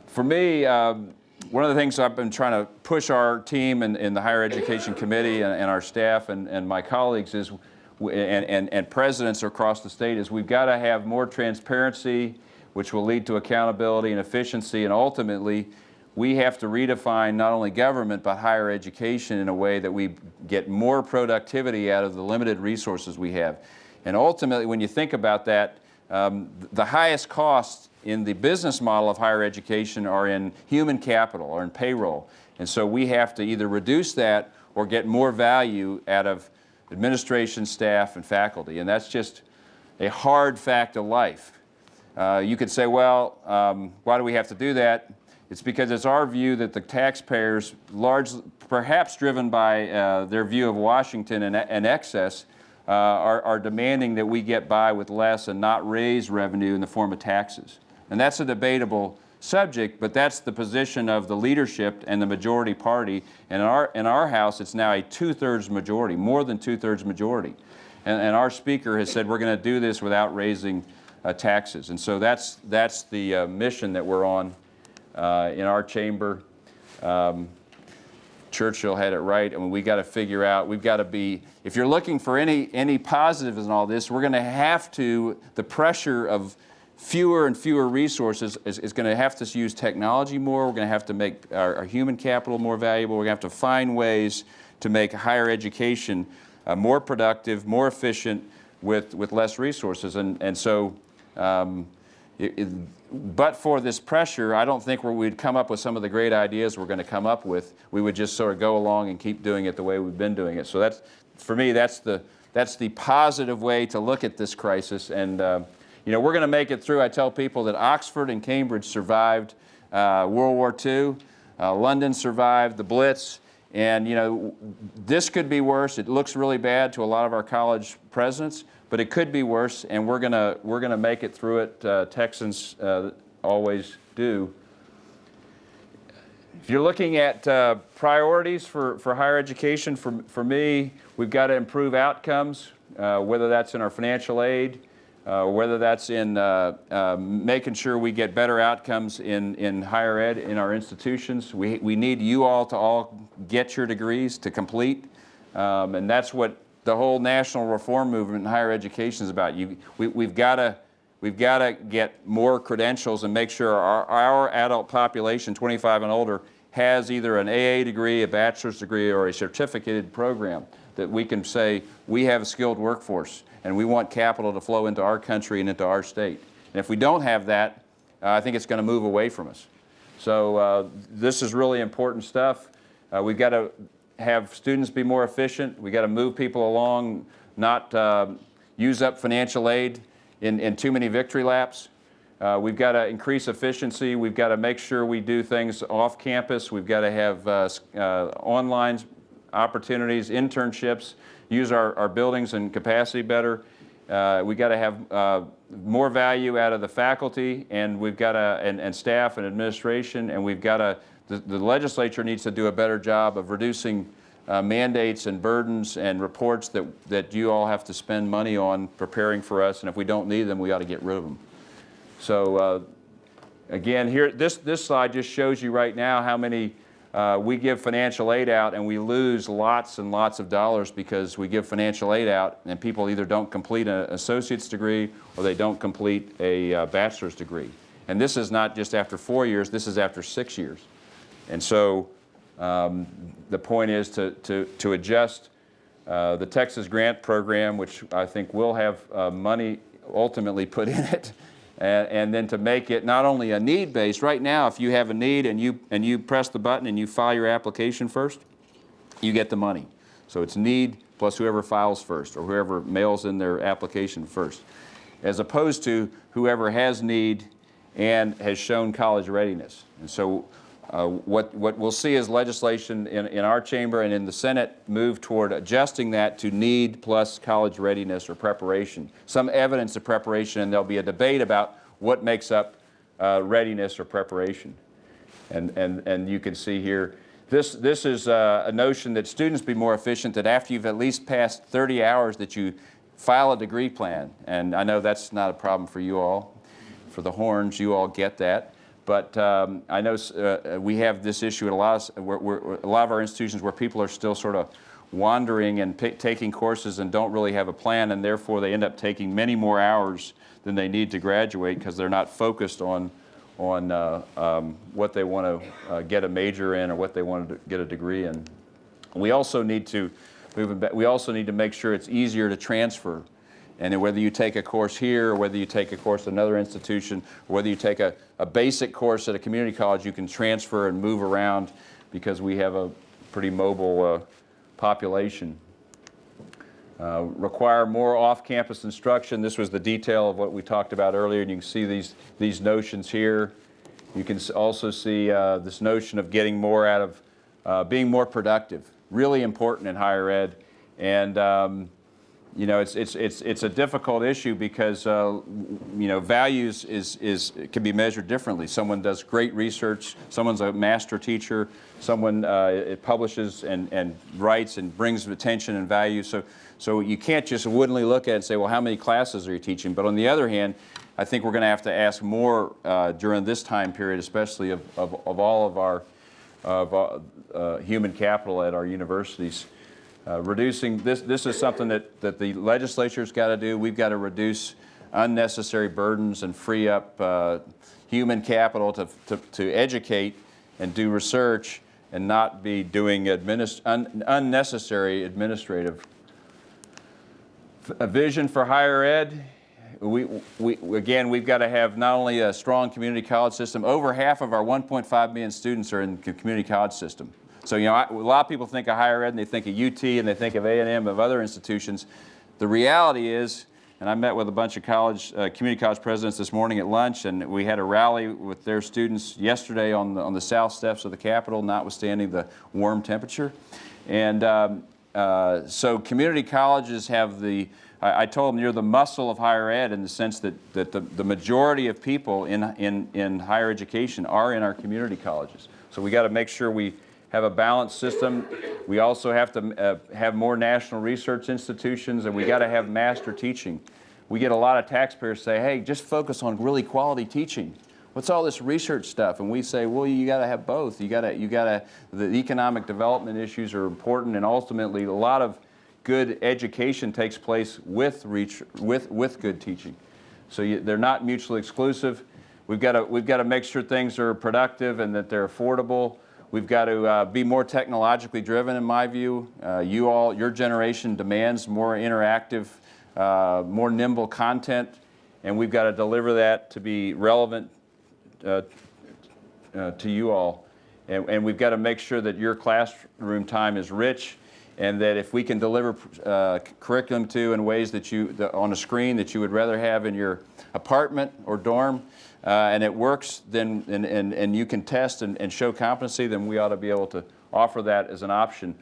For me, one of the things I've been trying to push our team in the Higher Education Committee and our staff and my colleagues is, and presidents across the state, is we've got to have more transparency, which will lead to accountability and efficiency, and ultimately we have to redefine not only government but higher education in a way that we get more productivity out of the limited resources we have. And ultimately, when you think about that, the highest costs in the business model of higher education are in human capital or in payroll. And so we have to either reduce that or get more value out of administration, staff, and faculty. And that's just a hard fact of life. You could say, well, why do we have to do that? It's because it's our view that the taxpayers, perhaps driven by their view of Washington and excess, are demanding that we get by with less and not raise revenue in the form of taxes. And that's a debatable subject, but that's the position of the leadership and the majority party. And in our House, it's now a 2/3 majority, more than 2/3 majority. And our Speaker has said we're going to do this without raising taxes. And so that's the mission that we're on in our chamber. Churchill had it right. I mean, we got to figure out, we've got to be, if you're looking for any positives in all this, we're going to have to, the pressure of fewer and fewer resources is going to have to use technology more. We're going to have to make our human capital more valuable. We're going to have to find ways to make higher education more productive, more efficient with less resources. And so, but for this pressure, I don't think we'd come up with some of the great ideas we're going to come up with. We would just sort of go along and keep doing it the way we've been doing it. So that's, for me, that's the positive way to look at this crisis. And you know, we're going to make it through. I tell people that Oxford and Cambridge survived World War II. London survived the Blitz. And you know, this could be worse. It looks really bad to a lot of our college presidents, but it could be worse, and we're gonna make it through it. Texans always do. If you're looking at priorities for higher education, for me, we've got to improve outcomes, whether that's in our financial aid, whether that's in making sure we get better outcomes in higher ed in our institutions. We need you all to all get your degrees to complete, and that's what the whole national reform movement in higher education is about. We've got to get more credentials and make sure our adult population, 25 and older, has either an AA degree, a bachelor's degree, or a certificated program that we can say we have a skilled workforce and we want capital to flow into our country and into our state. And if we don't have that, I think it's going to move away from us. So this is really important stuff. We've got to have students be more efficient. We've got to move people along, not use up financial aid in too many victory laps. We've got to increase efficiency. We've got to make sure we do things off campus. We've got to have online opportunities, internships, use our buildings and capacity better. We've got to have more value out of the faculty, and we've got to, and staff and administration, and we've got to, the legislature needs to do a better job of reducing mandates and burdens and reports that you all have to spend money on preparing for us, and if we don't need them, we ought to get rid of them. So again, here, this slide just shows you right now how many we give financial aid out, and we lose lots and lots of dollars because we give financial aid out and people either don't complete an associate's degree or they don't complete a bachelor's degree. And this is not just after 4 years, this is after 6 years. And so the point is to adjust the Texas Grant Program, which I think will have money ultimately put in it, and then to make it not only a need-based. Right now, if you have a need and you press the button and you file your application first, you get the money. So it's need plus whoever files first or whoever mails in their application first, as opposed to whoever has need and has shown college readiness. And so what we'll see is legislation in our chamber and in the Senate move toward adjusting that to need plus college readiness or preparation, some evidence of preparation, and there'll be a debate about what makes up readiness or preparation. And you can see here, this is a notion that students be more efficient, that after you've at least passed 30 hours that you file a degree plan. And I know that's not a problem for you all. For the Horns, you all get that. But I know we have this issue at a lot of our institutions where people are still sort of wandering and taking courses and don't really have a plan, and therefore they end up taking many more hours than they need to graduate because they're not focused on what they want to get a major in or what they want to get a degree in. We also need to make sure it's easier to transfer. And whether you take a course here, or whether you take a course at another institution, or whether you take a basic course at a community college, you can transfer and move around because we have a pretty mobile population. Require more off-campus instruction. This was the detail of what we talked about earlier, and you can see these notions here. You can also see this notion of getting more out of being more productive. Really important in higher ed, and you know, it's a difficult issue because you know, values can be measured differently. Someone does great research, someone's a master teacher, someone publishes and writes and brings attention and value. So you can't just woodenly look at it and say, well, how many classes are you teaching? But on the other hand, I think we're going to have to ask more during this time period, especially of all of our human capital at our universities. Reducing this is something that the legislature's got to do. We've got to reduce unnecessary burdens and free up human capital to educate and do research and not be doing unnecessary administrative. A vision for higher ed. Again, we've got to have not only a strong community college system. Over half of our 1.5 million students are in the community college system. So, you know, a lot of people think of higher ed and they think of UT and they think of A&M, of other institutions. The reality is, and I met with a bunch of community college presidents this morning at lunch, and we had a rally with their students yesterday on the south steps of the Capitol, notwithstanding the warm temperature. And so community colleges have I told them you're the muscle of higher ed in the sense that the majority of people in higher education are in our community colleges. So we got to make sure we have a balanced system. We also have to have more national research institutions, and we got to have master teaching. We get a lot of taxpayers say, hey, just focus on really quality teaching. What's all this research stuff? And we say, well, you got to have both. The economic development issues are important, and ultimately a lot of good education takes place with good teaching. So they're not mutually exclusive. We've got to make sure things are productive and that they're affordable. We've got to be more technologically driven, in my view. Your generation demands more interactive, more nimble content, and we've got to deliver that to be relevant to you all. And we've got to make sure that your classroom time is rich, and that if we can deliver curriculum to in ways on a screen that you would rather have in your apartment or dorm, and it works, then and you can test and show competency, then we ought to be able to offer that as an option.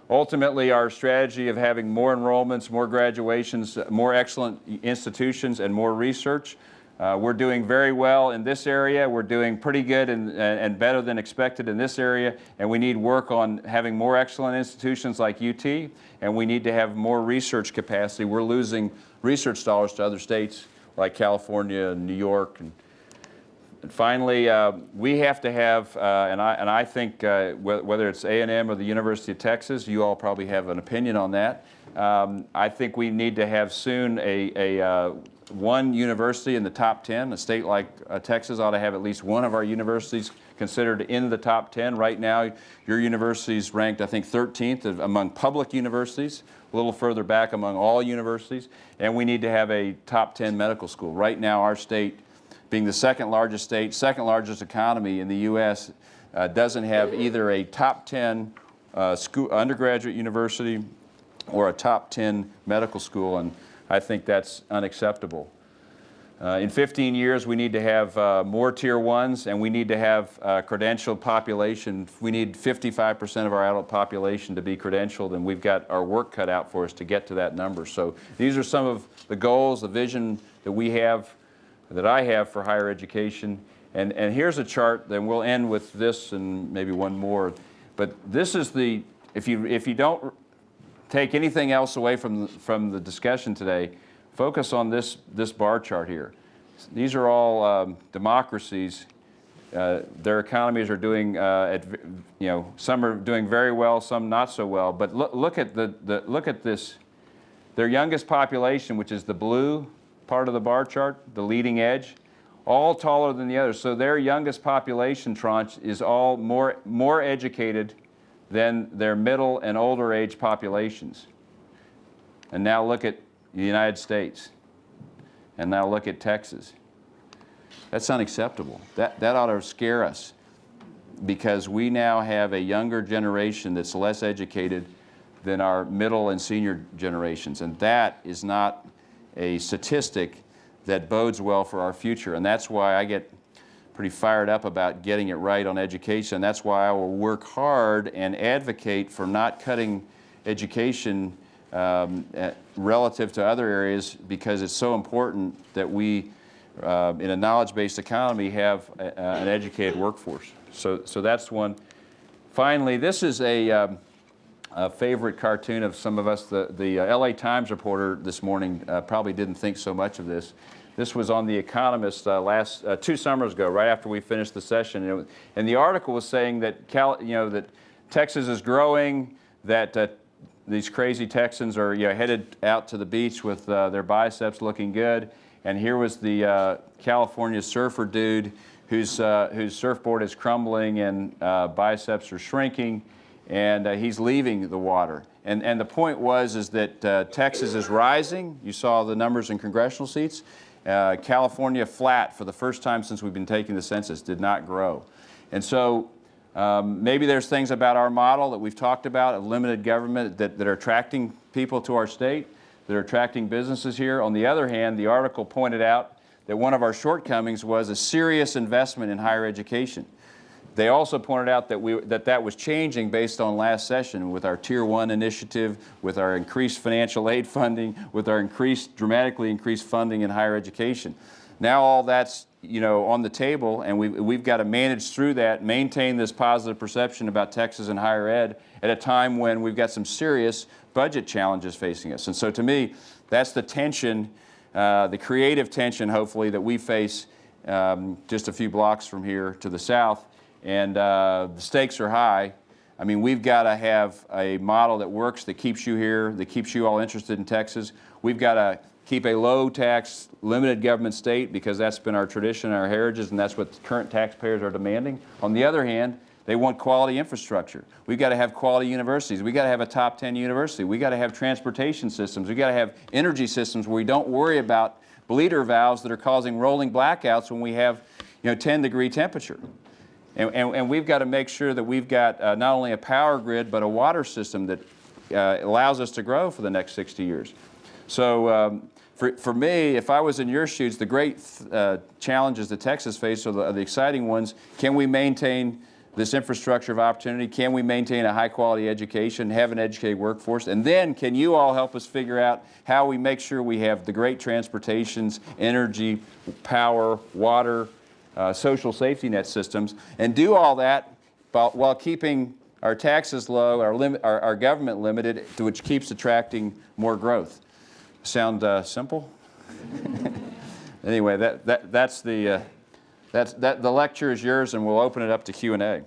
Ultimately, our strategy of having more enrollments, more graduations, more excellent institutions, and more research. We're doing very well in this area. We're doing pretty good and better than expected in this area, and we need work on having more excellent institutions like UT, and we need to have more research capacity. We're losing research dollars to other states like California and New York. And finally, we have to have, and I think whether it's A&M or the University of Texas, you all probably have an opinion on that. I think we need to have soon one university in the top 10. A state like Texas ought to have at least one of our universities considered in the top 10. Right now, your university is ranked, I think, 13th among public universities, a little further back among all universities, and we need to have a top 10 medical school. Right now, our state, being the second largest state, second largest economy in the U.S., doesn't have either a top 10 undergraduate university or a top 10 medical school, and I think that's unacceptable. In 15 years, we need to have more Tier 1s, and we need to have credentialed population. We need 55% of our adult population to be credentialed, and we've got our work cut out for us to get to that number. So these are some of the goals, the vision that we have, that I have for higher education. And here's a chart, then we'll end with this and maybe one more. But this is if you don't take anything else away from the discussion today, focus on this bar chart here. These are all democracies their economies are doing, some are doing very well, some not so well. But look at look at this. Their youngest population, which is the blue part of the bar chart, the leading edge, all taller than the others. So their youngest population tranche is all more educated than their middle and older age populations. And now look at the United States. And now look at Texas. That's unacceptable. That ought to scare us, because we now have a younger generation that's less educated than our middle and senior generations. And that is not a statistic that bodes well for our future. And that's why I get pretty fired up about getting it right on education. That's why I will work hard and advocate for not cutting education relative to other areas, because it's so important that we, in a knowledge-based economy, have an educated workforce. So that's one. Finally, this is a favorite cartoon of some of us. The LA Times reporter this morning probably didn't think so much of this. This was on The Economist 2 summers ago, right after we finished the session. And the article was saying that that Texas is growing, that these crazy Texans are headed out to the beach with their biceps looking good. And here was the California surfer dude whose surfboard is crumbling and biceps are shrinking, and he's leaving the water. And the point is that Texas is rising. You saw the numbers in congressional seats. California flat for the first time since we've been taking the census, did not grow. And so maybe there's things about our model that we've talked about of limited government that are attracting people to our state, that are attracting businesses here. On the other hand, the article pointed out that one of our shortcomings was a serious investment in higher education. They also pointed out that that was changing based on last session with our Tier 1 initiative, with our increased financial aid funding, with our dramatically increased funding in higher education. Now all that's on the table, and we've got to manage through that, maintain this positive perception about Texas and higher ed at a time when we've got some serious budget challenges facing us. And so to me, that's the tension, the creative tension, hopefully, that we face just a few blocks from here to the south. And the stakes are high. I mean, we've got to have a model that works, that keeps you here, that keeps you all interested in Texas. We've got to keep a low-tax, limited government state, because that's been our tradition, our heritage, and that's what the current taxpayers are demanding. On the other hand, they want quality infrastructure. We've got to have quality universities. We've got to have a top 10 university. We've got to have transportation systems. We've got to have energy systems where we don't worry about bleeder valves that are causing rolling blackouts when we have 10-degree temperature. And we've got to make sure that we've got not only a power grid, but a water system that allows us to grow for the next 60 years. So for me, if I was in your shoes, the great challenges that Texas faces are the exciting ones. Can we maintain this infrastructure of opportunity? Can we maintain a high-quality education, have an educated workforce? And then can you all help us figure out how we make sure we have the great transportations, energy, power, water, social safety net systems, and do all that while keeping our taxes low, our government limited, which keeps attracting more growth. Sound simple? Anyway, the lecture is yours, and we'll open it up to Q&A.